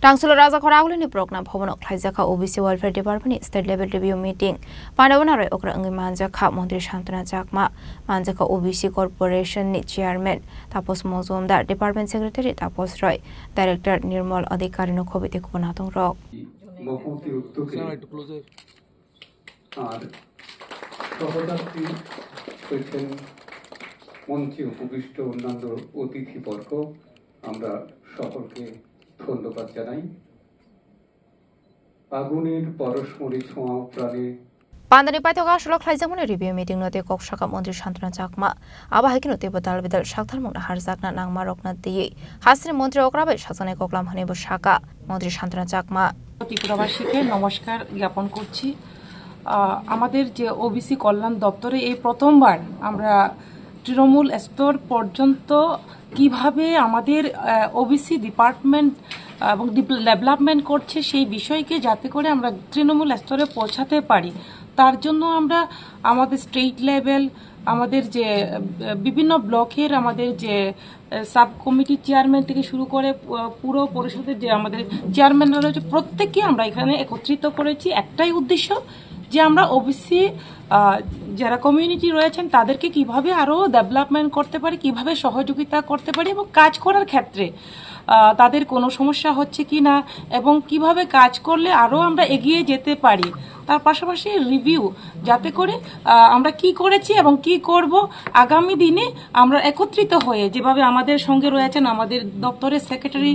Tangsulo Raja Koragulini program Homono Klaizaka OBC Welfare Department State Level Review Meeting. Pandavanare Okra Manjaka Montri Shantana Jakma Manjaka OBC Corporation Chairman Tapos Mozumdar Department Secretary Tapos Roy Director Nirmal Adhikarino Kobite Kupanatong Rock. মঞ্চে উপবিষ্ট অন্যান্য অতিথিবর্গ আমরা সকলকে ধন্যবাদ জানাই। আগুনের পরশমণি ছোঁয়া প্রাণে Pandani Paitoga Shulok Klaizamuni Review Meeting Note Kokshaka Montri Shantana Jakma Abahikino Tebadal Vidal Shaktar Muna Harzakna Nangma Rokna Diye Hasri Montri Okrabe Shasane Koklam Hanebo Shaka Montri Shantana Jakma ত্রিপুরাবাসীকে নমস্কার জ্ঞাপন করছি। আমাদের যে ওবিসি কল্যাণ দপ্তরে এই প্রথমবার আমরা তৃণমূল স্তর পর্যন্ত কিভাবে আমাদের ওবিসি ডিপার্টমেন্ট এবং ডেভেলপমেন্ট করছে সেই বিষয়কে যাতে করে আমরা তৃণমূল স্তরে পৌঁছাতে পারি তার জন্য আমরা আমাদের স্টেট লেভেল আমাদের যে বিভিন্ন ব্লকের আমাদের যে সাব কমিটি চেয়ারম্যান থেকে শুরু করে পুরো পরিষদের যে আমাদের চেয়ারম্যানরা রয়েছে প্রত্যেককে আমরা এখানে একত্রিত করেছি একটাই উদ্দেশ্য যে আমরা ওবিসি যারা কমিউনিটি রয়েছেন তাদেরকে কিভাবে আরো ডেভেলপমেন্ট করতে পারি কিভাবে সহযোগিতা করতে পারি এবং কাজ করার ক্ষেত্রে তাদের কোনো সমস্যা হচ্ছে কিনা এবং কিভাবে কাজ করলে আরো আমরা এগিয়ে যেতে পারি তার পাশাপাশি রিভিউ যাতে করে আমরা কি করেছি এবং কি করব আগামী দিনে আমরা একত্রিত হয়ে যেভাবে আমাদের সঙ্গে রয়েছেন আমাদের দপ্তরের সেক্রেটারি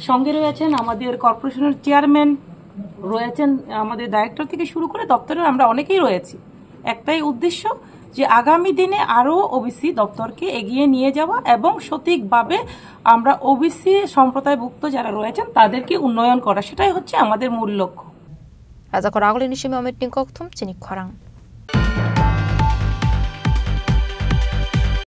সঙ্গে রয়েছেন আমাদের কর্পোরেশনের চেয়ারম্যান রয়েছেন আমাদের ডাইরেক্টর থেকে শুরু করে দপ্তরে আমরা অনেকেই রয়েছি একটাই উদ্দেশ্য যে আগামী দিনে আরো ওবিসি দপ্তরকে এগিয়ে নিয়ে যাওয়া এবং সঠিকভাবে আমরা ওবিসি সম্প্রদায়ভুক্ত যারা রয়েছেন তাদেরকে উন্নয়ন করা সেটাই হচ্ছে আমাদের মূল লক্ষ্য Raja Koragulini Shimi Omitning Koktum Chinik Korang